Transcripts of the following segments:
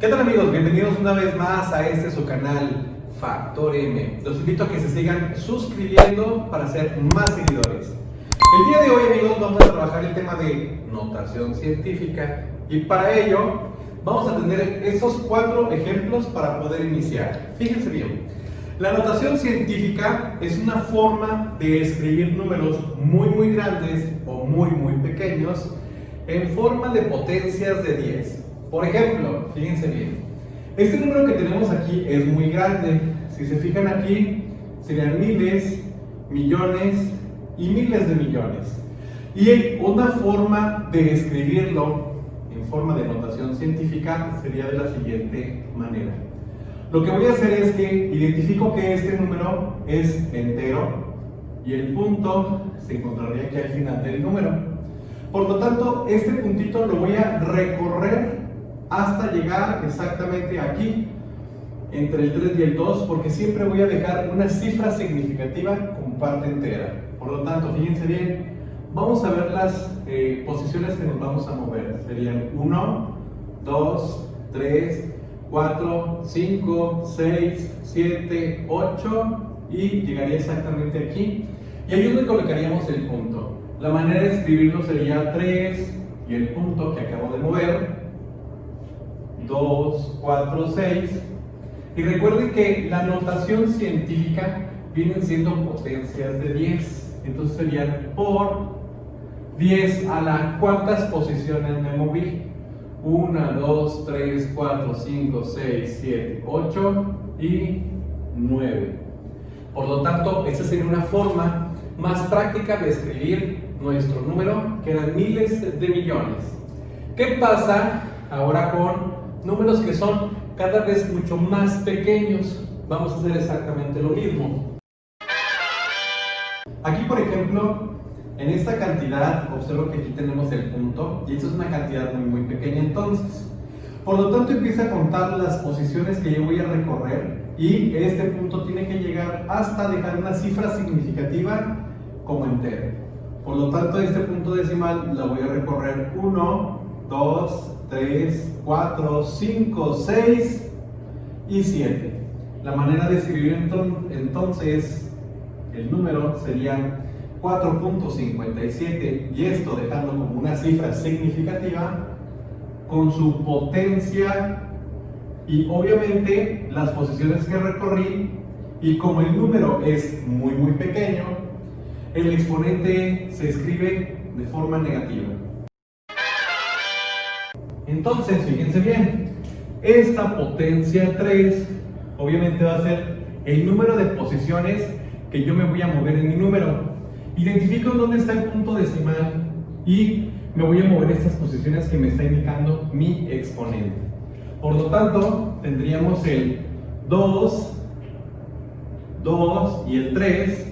¿Qué tal amigos? Bienvenidos una vez más a este su canal Factor M. Los invito a que se sigan suscribiendo para ser más seguidores. El día de hoy amigos vamos a trabajar el tema de notación científica y para ello vamos a tener esos 4 ejemplos para poder iniciar. Fíjense bien, la notación científica es una forma de escribir números muy grandes o muy pequeños en forma de potencias de 10. Por ejemplo, fíjense bien, este número que tenemos aquí es muy grande. Si se fijan aquí, serían miles, millones y miles de millones. Y una forma de escribirlo en forma de notación científica sería de la siguiente manera. Lo que voy a hacer es que identifico que este número es entero y el punto se encontraría aquí al final del número. Por lo tanto, este puntito lo voy a recorrer hasta llegar exactamente aquí, entre el 3 y el 2, porque siempre voy a dejar una cifra significativa con parte entera. Por lo tanto, fíjense bien, vamos a ver las posiciones que nos vamos a mover. Serían 1, 2, 3, 4, 5, 6, 7, 8 y llegaría exactamente aquí. Y ahí es donde colocaríamos el punto. La manera de escribirlo sería 3 y el punto que acabo de mover, 2, 4, 6. Y recuerden que la notación científica vienen siendo potencias de 10. Entonces serían por 10 a la ¿cuántas posiciones me moví? 1, 2, 3, 4, 5, 6, 7, 8 y 9. Por lo tanto, esta sería una forma más práctica de escribir nuestro número, que eran miles de millones. ¿Qué pasa ahora con números que son cada vez mucho más pequeños? Vamos a hacer exactamente lo mismo. Aquí, por ejemplo, en esta cantidad, observo que aquí tenemos el punto, y esto es una cantidad muy pequeña entonces. Por lo tanto, empieza a contar las posiciones que yo voy a recorrer, y este punto tiene que llegar hasta dejar una cifra significativa como entero. Por lo tanto, este punto decimal la voy a recorrer 1, 2, 3, 4, 5, 6 y 7. La manera de escribir entonces el número sería 4.57, y esto dejando como una cifra significativa con su potencia y obviamente las posiciones que recorrí. Y como el número es muy pequeño, el exponente se escribe de forma negativa. Entonces, fíjense bien, esta potencia 3 obviamente va a ser el número de posiciones que yo me voy a mover en mi número. Identifico dónde está el punto decimal y me voy a mover estas posiciones que me está indicando mi exponente. Por lo tanto, tendríamos el 2 y el 3.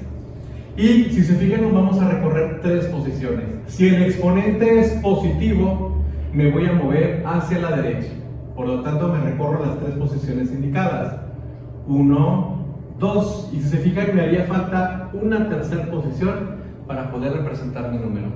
Y si se fijan, nos vamos a recorrer 3 posiciones. Si el exponente es positivo, me voy a mover hacia la derecha. Por lo tanto, me recorro las 3 posiciones indicadas. 1, 2. Y si se fijan, me haría falta una tercera posición para poder representar mi número.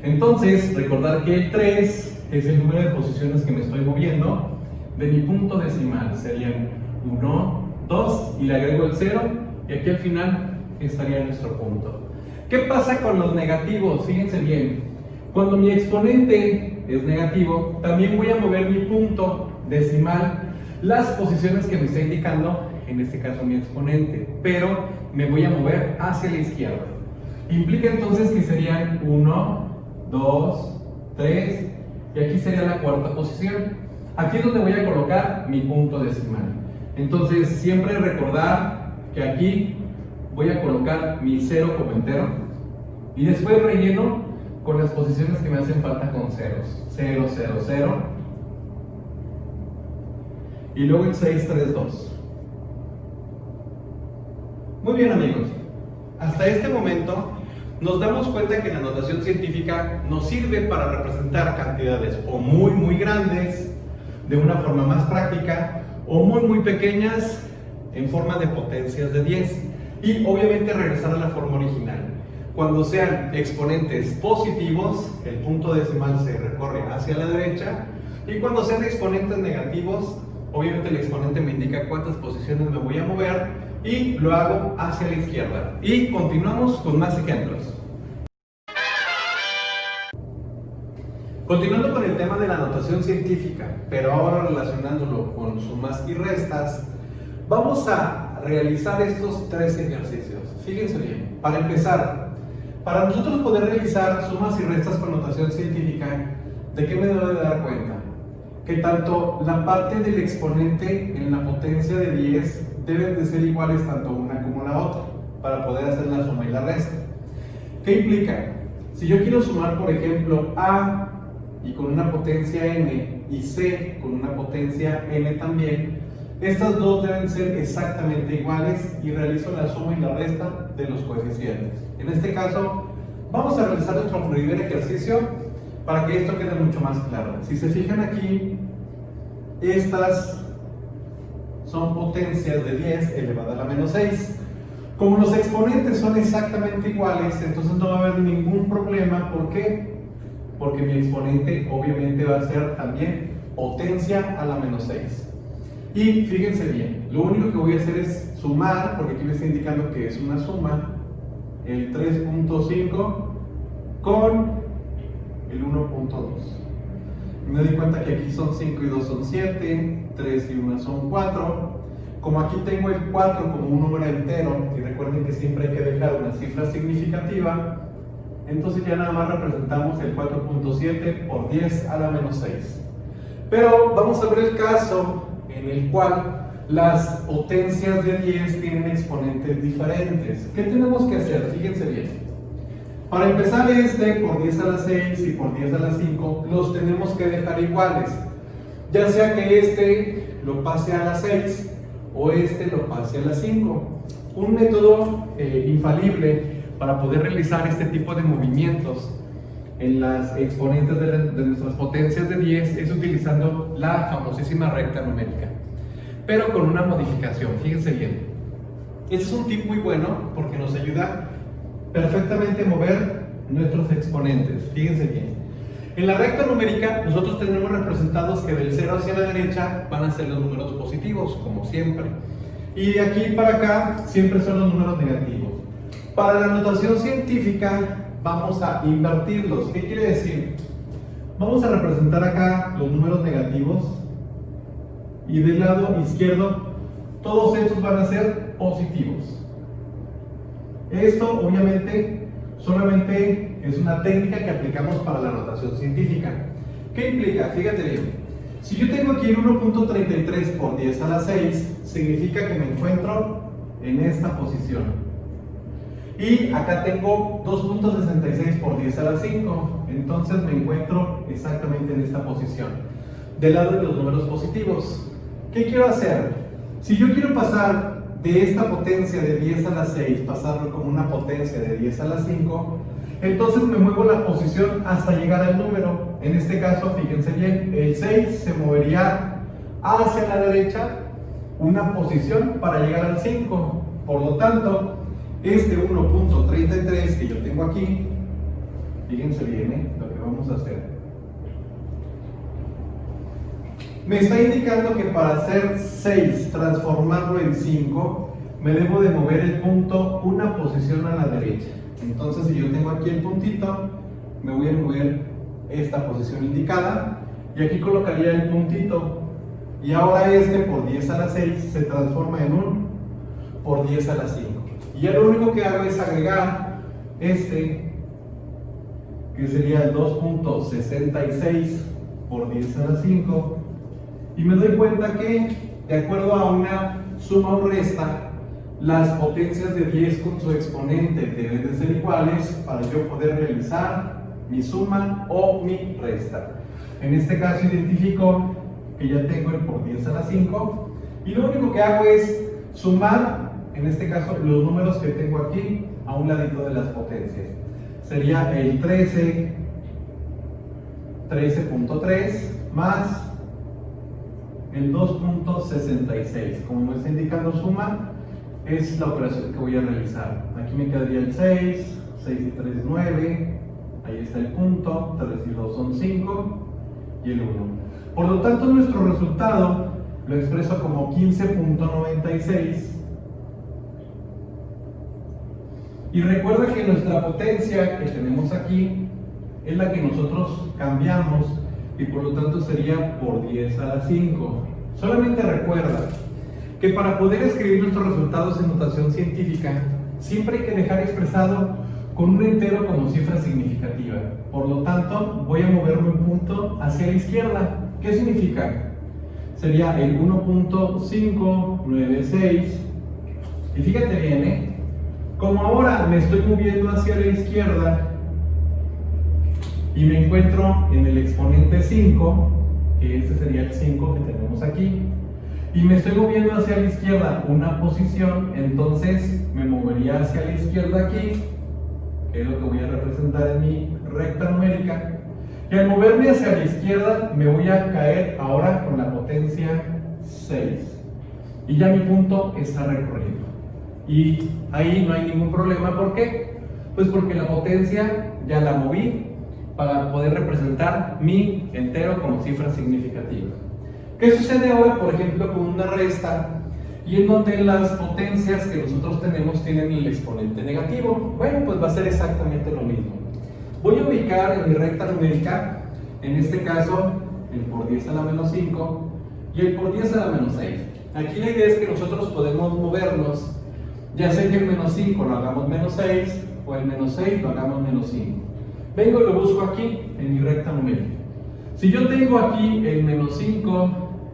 Entonces, recordar que el 3 es el número de posiciones que me estoy moviendo de mi punto decimal. Serían 1, 2 y le agrego el 0, y aquí al final estaría nuestro punto. ¿Qué pasa con los negativos? Fíjense bien, cuando mi exponente es negativo, también voy a mover mi punto decimal las posiciones que me está indicando, en este caso mi exponente, pero me voy a mover hacia la izquierda. Implica entonces que serían 1, 2, 3 y aquí sería la 4ª posición. Aquí es donde voy a colocar mi punto decimal. Entonces siempre recordar que aquí voy a colocar mi 0 como entero y después relleno con las posiciones que me hacen falta con ceros. 0, 0, 0 y luego el 6, 3, 2. Muy bien amigos, hasta este momento nos damos cuenta que la notación científica nos sirve para representar cantidades o muy grandes de una forma más práctica o muy pequeñas en forma de potencias de 10. Y obviamente regresar a la forma original. Cuando sean exponentes positivos, el punto decimal se recorre hacia la derecha, Y cuando sean exponentes negativos, obviamente el exponente me indica cuántas posiciones me voy a mover y lo hago hacia la izquierda. Y continuamos con más ejemplos. Continuando con el tema de la notación científica, pero ahora relacionándolo con sumas y restas, vamos a realizar estos tres ejercicios. Fíjense bien, para empezar, para nosotros poder realizar sumas y restas con notación científica, ¿de qué me debo de dar cuenta? Que tanto la parte del exponente en la potencia de 10 deben de ser iguales tanto una como la otra, para poder hacer la suma y la resta. ¿Qué implica? Si yo quiero sumar, por ejemplo, A y con una potencia n y c con una potencia n también, estas dos deben ser exactamente iguales y realizo la suma y la resta de los coeficientes. En este caso vamos a realizar nuestro primer ejercicio para que esto quede mucho más claro. Si se fijan aquí, estas son potencias de 10 elevado a la menos 6. Como los exponentes son exactamente iguales, entonces no va a haber ningún problema. ¿Por qué? Porque mi exponente obviamente va a ser también potencia a la menos 6. Y fíjense bien, lo único que voy a hacer es sumar, porque aquí me está indicando que es una suma, el 3.5 con el 1.2. Me doy cuenta que aquí son 5 y 2 son 7, 3 y 1 son 4. Como aquí tengo el 4 como un número entero, y recuerden que siempre hay que dejar una cifra significativa, entonces ya nada más representamos el 4.7 por 10 a la menos 6. Pero vamos a ver el caso en el cual las potencias de 10 tienen exponentes diferentes. ¿Qué tenemos que hacer? Fíjense bien. Para empezar, este por 10 a la 6 y por 10 a la 5 los tenemos que dejar iguales, ya sea que este lo pase a la 6 o este lo pase a la 5. Un método infalible para poder realizar este tipo de movimientos en las exponentes de nuestras potencias de 10 es utilizando la famosísima recta numérica, pero con una modificación. Fíjense bien, este es un tip muy bueno porque nos ayuda perfectamente a mover nuestros exponentes. Fíjense bien, en la recta numérica nosotros tenemos representados que del 0 hacia la derecha van a ser los números positivos, como siempre, y de aquí para acá siempre son los números negativos. Para la notación científica vamos a invertirlos. ¿Qué quiere decir? Vamos a representar acá los números negativos y del lado izquierdo todos estos van a ser positivos. Esto obviamente solamente es una técnica que aplicamos para la notación científica. ¿Qué implica? Fíjate bien, si yo tengo aquí el 1.33 por 10 a la 6, significa que me encuentro en esta posición. Y acá tengo 2.66 por 10 a la 5, entonces me encuentro exactamente en esta posición, del lado de los números positivos. ¿Qué quiero hacer? Si yo quiero pasar de esta potencia de 10 a la 6, pasarlo como una potencia de 10 a la 5, entonces me muevo la posición hasta llegar al número. En este caso, fíjense bien, el 6 se movería hacia la derecha una posición para llegar al 5. Por lo tanto, este 1.33 que yo tengo aquí, fíjense bien lo que vamos a hacer, me está indicando que para hacer 6, transformarlo en 5, me debo de mover el punto una posición a la derecha. Entonces, si yo tengo aquí el puntito, me voy a mover esta posición indicada y aquí colocaría el puntito, y ahora este por 10 a la 6 se transforma en un por 10 a la 5. Y ya lo único que hago es agregar este, que sería el 2.66 por 10 a la 5, y me doy cuenta que, de acuerdo a una suma o resta, las potencias de 10 con su exponente deben de ser iguales para yo poder realizar mi suma o mi resta. En este caso identifico que ya tengo el por 10 a la 5, y lo único que hago es sumar, en este caso, los números que tengo aquí a un ladito de las potencias. Sería el 13.3 más el 2.66. Como me está indicando suma, es la operación que voy a realizar. Aquí me quedaría el 6, 6 y 3, 9, ahí está el punto, 3 y 2 son 5 y el 1. Por lo tanto, nuestro resultado lo expreso como 15.96. Y recuerda que nuestra potencia que tenemos aquí es la que nosotros cambiamos y por lo tanto sería por 10 a la 5. Solamente recuerda que para poder escribir nuestros resultados en notación científica siempre hay que dejar expresado con un entero como cifra significativa. Por lo tanto, voy a moverme un punto hacia la izquierda. ¿Qué significa? Sería el 1.596. Y fíjate bien, como ahora me estoy moviendo hacia la izquierda y me encuentro en el exponente 5, que este sería el 5 que tenemos aquí, y me estoy moviendo hacia la izquierda una posición, entonces me movería hacia la izquierda aquí, que es lo que voy a representar en mi recta numérica, y al moverme hacia la izquierda me voy a caer ahora con la potencia 6, y ya mi punto está recorrido. Y ahí no hay ningún problema. ¿Por qué? Pues porque la potencia ya la moví para poder representar mi entero como cifra significativa. ¿Qué sucede ahora, por ejemplo, con una resta y en donde las potencias que nosotros tenemos tienen el exponente negativo? Bueno, pues va a ser exactamente lo mismo. Voy a ubicar en mi recta numérica, en este caso, el por 10 a la menos 5 y el por 10 a la menos 6. Aquí la idea es que nosotros podemos movernos, ya sea que el menos 5 lo hagamos menos 6 o el menos 6 lo hagamos menos 5. Vengo y lo busco aquí en mi recta numérica. Si yo tengo aquí el menos 5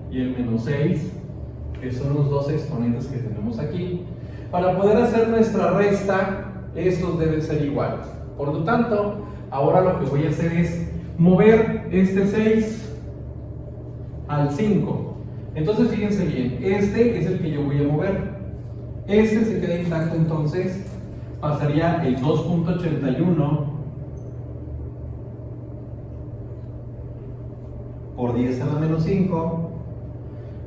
y el menos 6, que son los dos exponentes que tenemos aquí, para poder hacer nuestra resta, estos deben ser iguales. Por lo tanto, ahora lo que voy a hacer es mover este 6 al 5. Entonces fíjense bien, este es el que yo voy a mover. Este se queda intacto, entonces pasaría el 2.81 por 10 a la menos 5,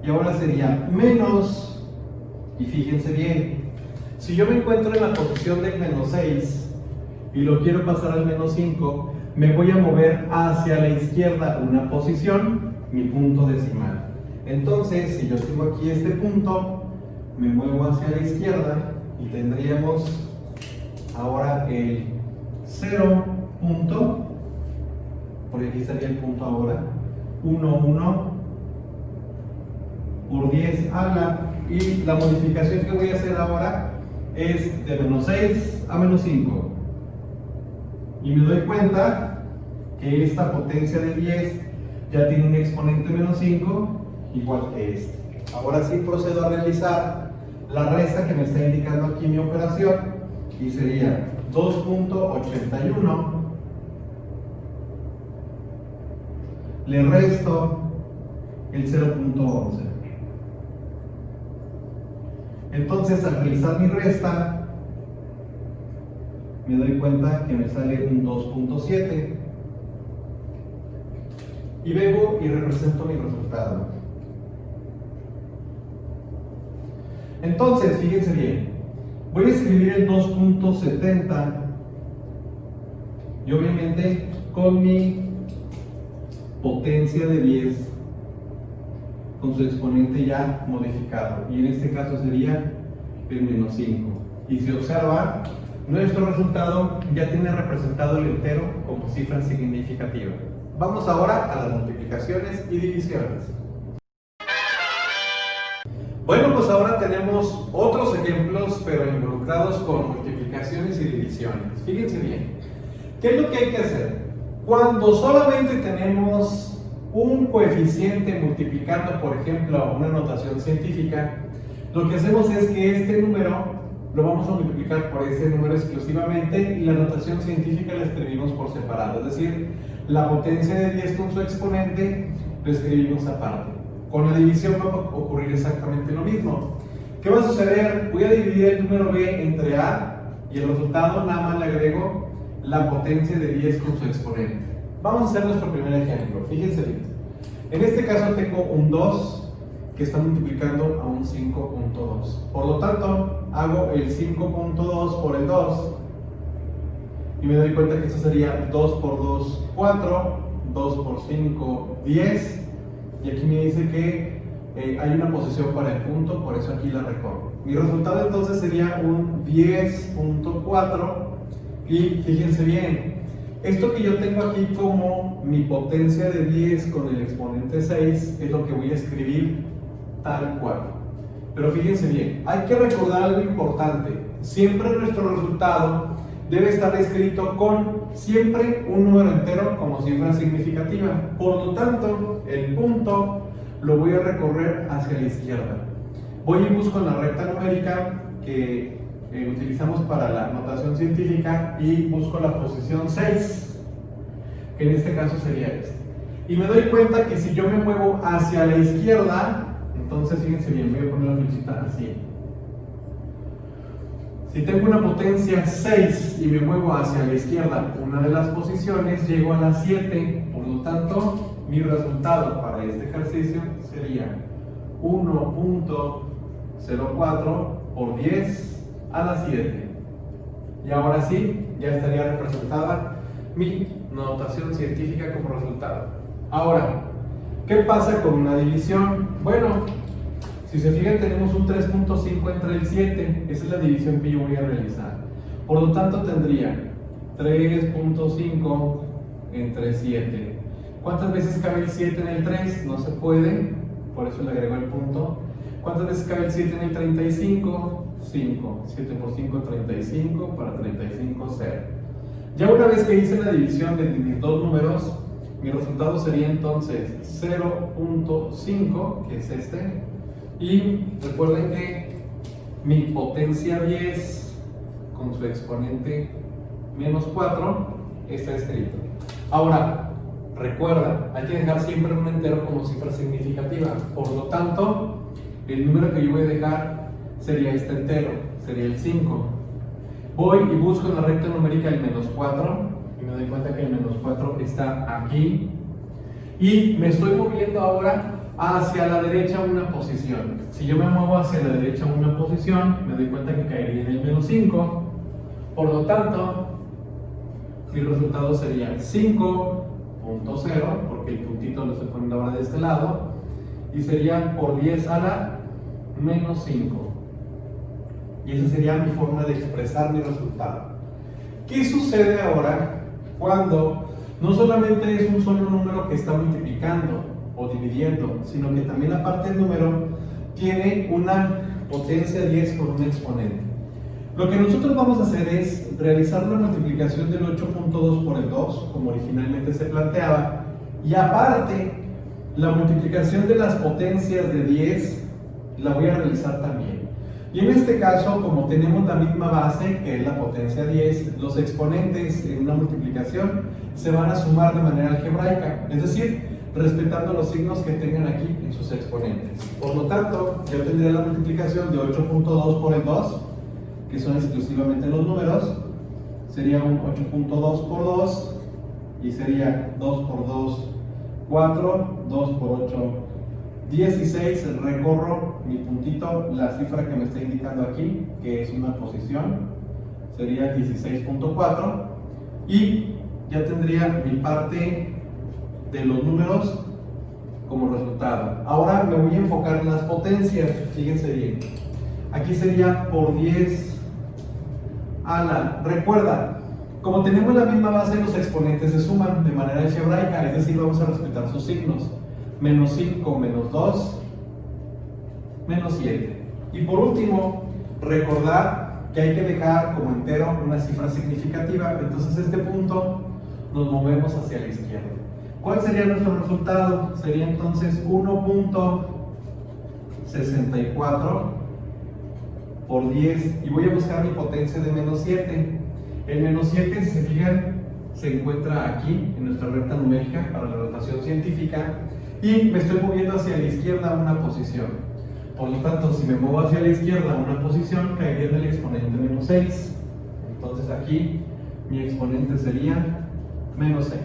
y ahora sería menos, y fíjense bien, si yo me encuentro en la posición del menos 6 y lo quiero pasar al menos 5, me voy a mover hacia la izquierda una posición, mi punto decimal. Entonces, si yo tengo aquí este punto, me muevo hacia la izquierda y tendríamos ahora el 0 punto, porque aquí estaría el punto ahora, 1 por 10 habla, y la modificación que voy a hacer ahora es de menos 6 a menos 5, y me doy cuenta que esta potencia de 10 ya tiene un exponente menos 5 igual que este. Ahora sí procedo a realizar la resta que me está indicando aquí mi operación, y sería 2.81, le resto el 0.11. Entonces, al realizar mi resta, me doy cuenta que me sale un 2.7, y vengo y represento mi resultado. Entonces, fíjense bien, voy a escribir el 2.70 y obviamente con mi potencia de 10 con su exponente ya modificado, y en este caso sería el menos 5. Y si observan, nuestro resultado ya tiene representado el entero como cifra significativa. Vamos ahora a las multiplicaciones y divisiones. Bueno, pues ahora tenemos otros ejemplos, pero involucrados con multiplicaciones y divisiones. Fíjense bien, ¿qué es lo que hay que hacer? Cuando solamente tenemos un coeficiente multiplicando, por ejemplo, una notación científica, lo que hacemos es que este número lo vamos a multiplicar por ese número exclusivamente, y la notación científica la escribimos por separado, es decir, la potencia de 10 con su exponente lo escribimos aparte. Con la división va a ocurrir exactamente lo mismo. ¿Qué va a suceder? Voy a dividir el número b entre a, y el resultado nada más le agrego la potencia de 10 con su exponente. Vamos a hacer nuestro primer ejemplo. Fíjense bien. En este caso tengo un 2 que está multiplicando a un 5.2. Por lo tanto, hago el 5.2 por el 2 y me doy cuenta que esto sería 2 por 2, 4, 2 por 5, 10, y aquí me dice que hay una posición para el punto, por eso aquí la recorro. Mi resultado entonces sería un 10.4 y fíjense bien, esto que yo tengo aquí como mi potencia de 10 con el exponente 6 es lo que voy a escribir tal cual. Pero fíjense bien, hay que recordar algo importante. Siempre nuestro resultado debe estar escrito con siempre un número entero como cifra significativa. Por lo tanto, el punto lo voy a recorrer hacia la izquierda. Voy y busco la recta numérica que utilizamos para la notación científica y busco la posición 6, que en este caso sería este. Y me doy cuenta que si yo me muevo hacia la izquierda, entonces fíjense bien, voy a poner la flechita así. Si tengo una potencia 6 y me muevo hacia la izquierda una de las posiciones, llego a la 7. Por lo tanto, mi resultado para este ejercicio sería 1.04 por 10 a la 7. Y ahora sí, ya estaría representada mi notación científica como resultado. Ahora, ¿qué pasa con una división? Bueno, si se fijan, tenemos un 3.5 entre el 7. Esa es la división que yo voy a realizar. Por lo tanto, tendría 3.5 entre 7. ¿Cuántas veces cabe el 7 en el 3? No se puede, por eso le agrego el punto. ¿Cuántas veces cabe el 7 en el 35? 5. 7 por 5, 35. Para 35, 0. Ya una vez que hice la división de mis dos números, mi resultado sería entonces 0.5, que es este. Y recuerden que mi potencia 10 con su exponente menos 4 está escrito. Ahora, recuerda, hay que dejar siempre un entero como cifra significativa. Por lo tanto, el número que yo voy a dejar sería este entero, sería el 5. Voy y busco en la recta numérica el menos 4 y me doy cuenta que el menos 4 está aquí. Y me estoy moviendo ahora hacia la derecha una posición. Si yo me muevo hacia la derecha una posición, me doy cuenta que caería en el menos 5. Por lo tanto, mi resultado sería 5.0, porque el puntito lo estoy poniendo ahora de este lado, y sería por 10 a la menos 5. Y esa sería mi forma de expresar mi resultado. ¿Qué sucede ahora cuando no solamente es un solo número que está multiplicando o dividiendo, sino que también aparte del número tiene una potencia 10 con un exponente? Lo que nosotros vamos a hacer es realizar la multiplicación del 8.2 por el 2, como originalmente se planteaba, y aparte la multiplicación de las potencias de 10 la voy a realizar también. Y en este caso, como tenemos la misma base, que es la potencia 10, los exponentes en una multiplicación se van a sumar de manera algebraica, es decir, respetando los signos que tengan aquí en sus exponentes. Por lo tanto, yo tendría la multiplicación de 8.2 por el 2, que son exclusivamente los números, sería un 8.2 por 2, y sería 2 por 2, 4, 2 por 8, 16, recorro mi puntito, la cifra que me está indicando aquí, que es una posición, sería 16.4, y ya tendría mi parte de los números como resultado. Ahora me voy a enfocar en las potencias, fíjense bien. Aquí sería por 10 a la... Recuerda, como tenemos la misma base, los exponentes se suman de manera algebraica, es decir, vamos a respetar sus signos. Menos 5, menos 2, menos 7. Y por último, recordar que hay que dejar como entero una cifra significativa. Entonces este punto nos movemos hacia la izquierda. ¿Cuál sería nuestro resultado? Sería entonces 1.64 por 10. Y voy a buscar mi potencia de menos 7. El menos 7, si se fijan, se encuentra aquí en nuestra recta numérica para la notación científica. Y me estoy moviendo hacia la izquierda una posición. Por lo tanto, si me muevo hacia la izquierda una posición, caería en el exponente menos 6. Entonces aquí mi exponente sería menos 6.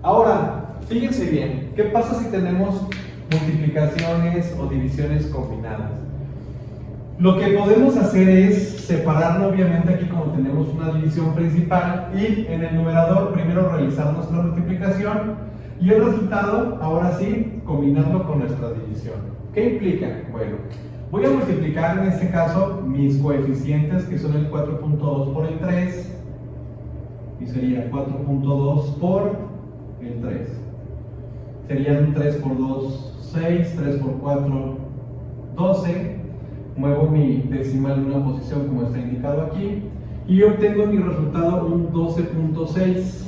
Ahora, fíjense bien, ¿qué pasa si tenemos multiplicaciones o divisiones combinadas? Lo que podemos hacer es separarlo, obviamente aquí como tenemos una división principal, y en el numerador primero realizar nuestra multiplicación Y el resultado, ahora sí, combinarlo con nuestra división. ¿Qué implica? Bueno, voy a multiplicar en este caso mis coeficientes, que son el 4.2 por el 3, y sería 4.2 por el 3. Serían 3 por 2, 6, 3 por 4, 12. Muevo mi decimal en una posición como está indicado aquí, y obtengo mi resultado un 12.6.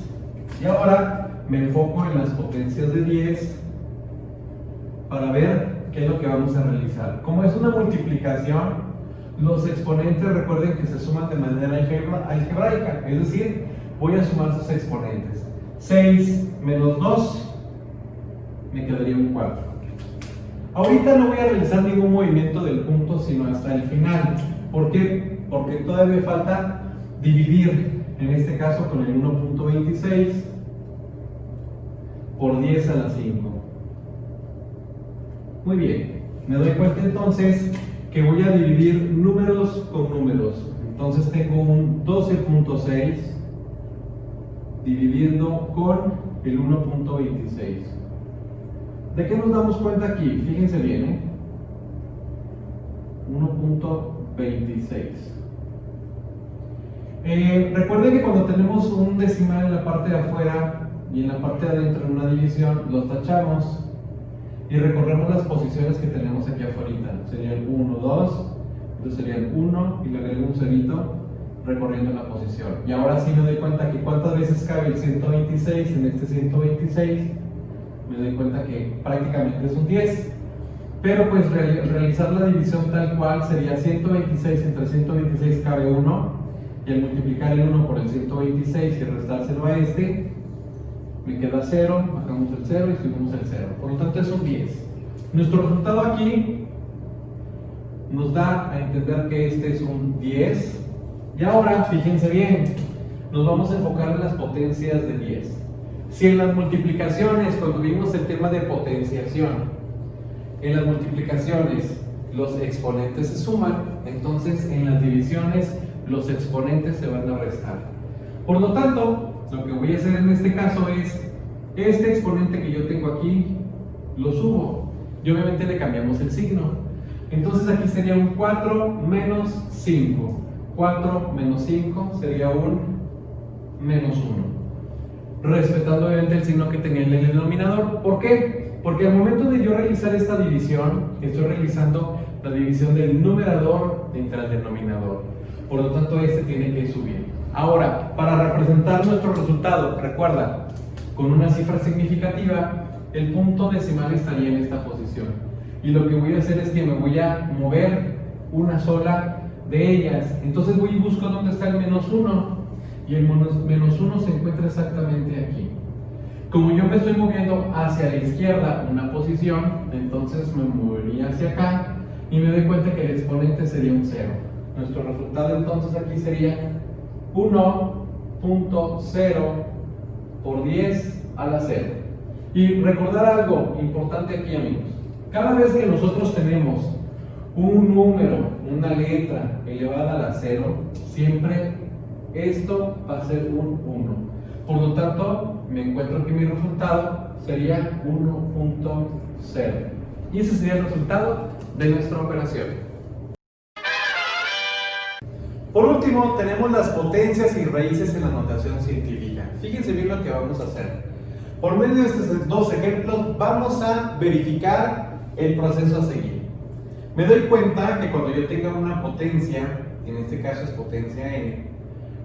Y ahora me enfoco en las potencias de 10 para ver qué es lo que vamos a realizar. Como es una multiplicación, los exponentes recuerden que se suman de manera algebraica, es decir, voy a sumar sus exponentes. 6 menos 2 me quedaría un 4. Ahorita no voy a realizar ningún movimiento del punto sino hasta el final. ¿Por qué? Porque todavía falta dividir, en este caso con el 1.26 por 10 a la 5. Muy bien, me doy cuenta entonces que voy a dividir números con números. Entonces tengo un 12.6 dividiendo con el 1.26. ¿De qué nos damos cuenta aquí? Fíjense bien, 1.26. Recuerden que cuando tenemos un decimal en la parte de afuera y en la parte de adentro en una división, los tachamos y recorremos las posiciones que tenemos aquí afuera. Serían 1, 2, entonces serían 1 y le agrego un cerito recorriendo la posición. Y ahora sí me doy cuenta que cuántas veces cabe el 126 en este 126. Me doy cuenta que prácticamente es un 10. Pero pues realizar la división tal cual sería 126 entre 126 cabe 1. Y al multiplicar el 1 por el 126 y restárselo a este, me queda 0, bajamos el 0 y subimos el 0. Por lo tanto es un 10. Nuestro resultado aquí nos da a entender que este es un 10. Y ahora, fíjense bien, nos vamos a enfocar en las potencias de 10. Si en las multiplicaciones, cuando vimos el tema de potenciación, en las multiplicaciones los exponentes se suman, entonces en las divisiones los exponentes se van a restar. Por lo tanto, lo que voy a hacer en este caso es, este exponente que yo tengo aquí, lo subo. Y obviamente le cambiamos el signo. Entonces aquí sería un 4 menos 5. 4 menos 5 sería un menos 1. Respetando obviamente el signo que tenía en el denominador. ¿Por qué? Porque al momento de yo realizar esta división, estoy realizando la división del numerador entre el denominador. Por lo tanto, este tiene que subir. Ahora, para representar nuestro resultado, recuerda, con una cifra significativa, el punto decimal estaría en esta posición. Y lo que voy a hacer es que me voy a mover una sola de ellas. Entonces voy y busco dónde está el menos 1. Y el menos 1 se encuentra exactamente aquí. Como yo me estoy moviendo hacia la izquierda una posición, entonces me movería hacia acá y me doy cuenta que el exponente sería un 0. Nuestro resultado entonces aquí sería 1.0 por 10 a la 0. Y recordar algo importante aquí, amigos. Cada vez que nosotros tenemos un número, una letra elevada a la 0, siempre esto va a ser un 1. Por lo tanto, me encuentro que mi resultado sería 1.0. Y ese sería el resultado de nuestra operación. Por último, tenemos las potencias y raíces en la notación científica. Fíjense bien lo que vamos a hacer. Por medio de estos dos ejemplos, vamos a verificar el proceso a seguir. Me doy cuenta que cuando yo tenga una potencia, en este caso es potencia n,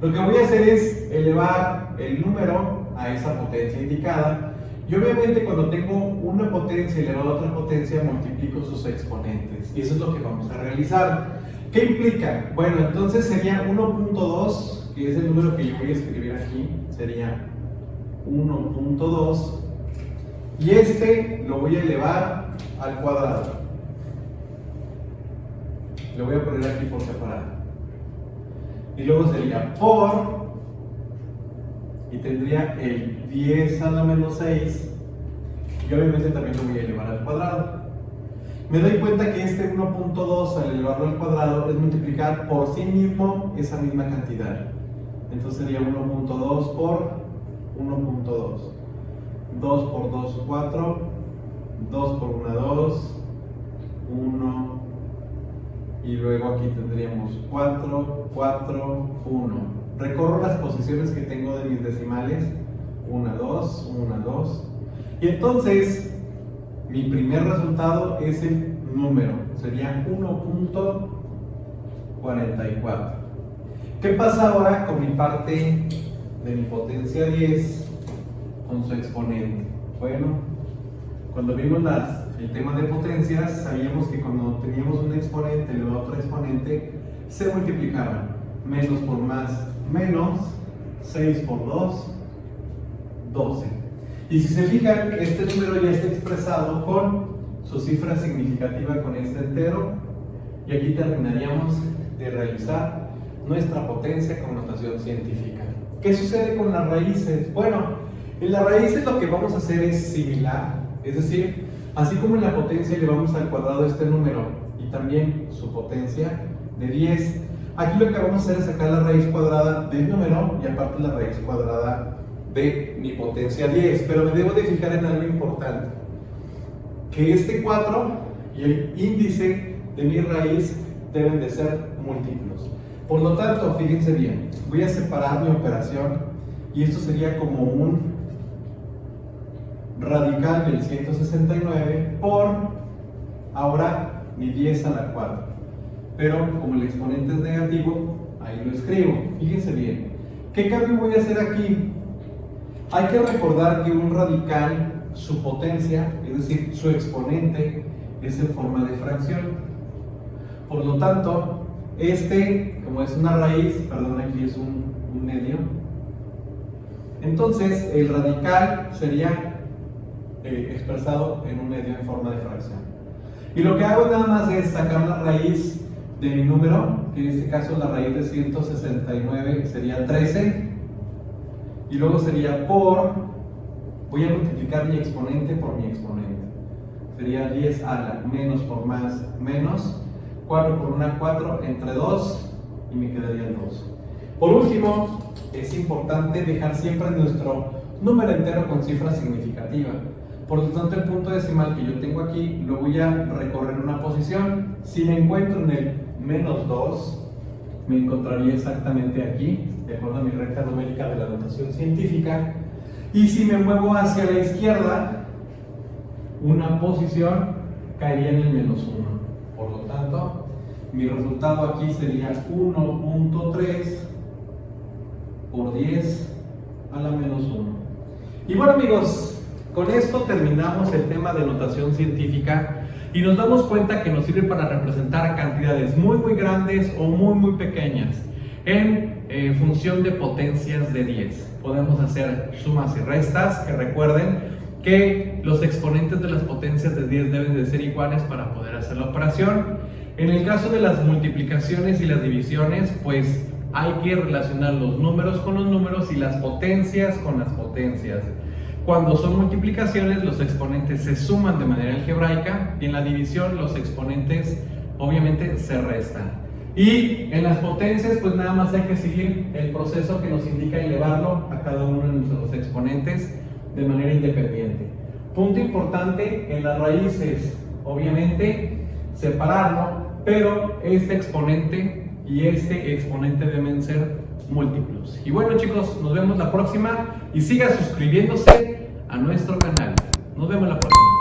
lo que voy a hacer es elevar el número a esa potencia indicada. Y obviamente cuando tengo una potencia elevada a otra potencia, multiplico sus exponentes. Y eso es lo que vamos a realizar. ¿Qué implica? Bueno, entonces sería 1.2, que es el número que yo voy a escribir aquí, sería 1.2, y este lo voy a elevar al cuadrado. Lo voy a poner aquí por separado. Y luego sería por, y tendría el 10 a la menos 6, y obviamente también lo voy a elevar al cuadrado. Me doy cuenta que este 1.2 al elevarlo al cuadrado es multiplicar por sí mismo esa misma cantidad. Entonces sería 1.2 por 1.2. 2 por 2, 4, 2 por 1, 2, 1, y luego aquí tendríamos 4, 4, 1. Recorro las posiciones que tengo de mis decimales, 1, 2, 1, 2, y entonces mi primer resultado es el número, sería 1.44. ¿Qué pasa ahora con mi parte de mi potencia 10 con su exponente? Bueno, cuando vimos el tema de potencias, sabíamos que cuando teníamos un exponente y otro exponente, se multiplicaban. Menos por más, menos, 6 por 2, 12. Y si se fijan, este número ya está expresado con su cifra significativa con este entero, y aquí terminaríamos de realizar nuestra potencia con notación científica. ¿Qué sucede con las raíces? Bueno, en las raíces lo que vamos a hacer es similar, es decir, así como en la potencia llevamos al cuadrado este número y también su potencia de 10, aquí lo que vamos a hacer es sacar la raíz cuadrada del número y aparte la raíz cuadrada de mi potencia 10, pero me debo de fijar en algo importante, que este 4 y el índice de mi raíz deben de ser múltiplos. Por lo tanto, fíjense bien, voy a separar mi operación y esto sería como un radical del 169 por, ahora, mi 10 a la 4. Pero como el exponente es negativo, ahí lo escribo. Fíjense bien, ¿qué cambio voy a hacer aquí? Hay que recordar que un radical, su potencia, es decir, su exponente, es en forma de fracción. Por lo tanto, como es una raíz, perdón, aquí es un medio, entonces el radical sería expresado en un medio en forma de fracción. Y lo que hago nada más es sacar la raíz de mi número, que en este caso la raíz de 169 sería 13, y luego sería voy a multiplicar mi exponente por mi exponente, sería 10 a la menos por más menos, 4 por 1, 4, entre 2, y me quedaría el 2. Por último, es importante dejar siempre nuestro número entero con cifra significativa. Por lo tanto, el punto decimal que yo tengo aquí lo voy a recorrer una posición. Si me encuentro en el menos 2, me encontraría exactamente aquí, de acuerdo a mi recta numérica de la notación científica. Y si me muevo hacia la izquierda, una posición caería en el menos 1. Por lo tanto, mi resultado aquí sería 1.3 por 10 a la menos 1. Y bueno, amigos, con esto terminamos el tema de notación científica y nos damos cuenta que nos sirve para representar cantidades muy grandes o muy pequeñas en función de potencias de 10. Podemos hacer sumas y restas, que recuerden que los exponentes de las potencias de 10 deben de ser iguales para poder hacer la operación. En el caso de las multiplicaciones y las divisiones, pues hay que relacionar los números con los números y las potencias con las potencias. Cuando son multiplicaciones, los exponentes se suman de manera algebraica, y en la división los exponentes obviamente se restan. Y en las potencias, pues nada más hay que seguir el proceso que nos indica elevarlo a cada uno de nuestros exponentes de manera independiente. Punto importante en las raíces, obviamente separarlo, pero este exponente y este exponente deben ser múltiplos. Y bueno, chicos, nos vemos la próxima y siga suscribiéndose a nuestro canal. Nos vemos la próxima.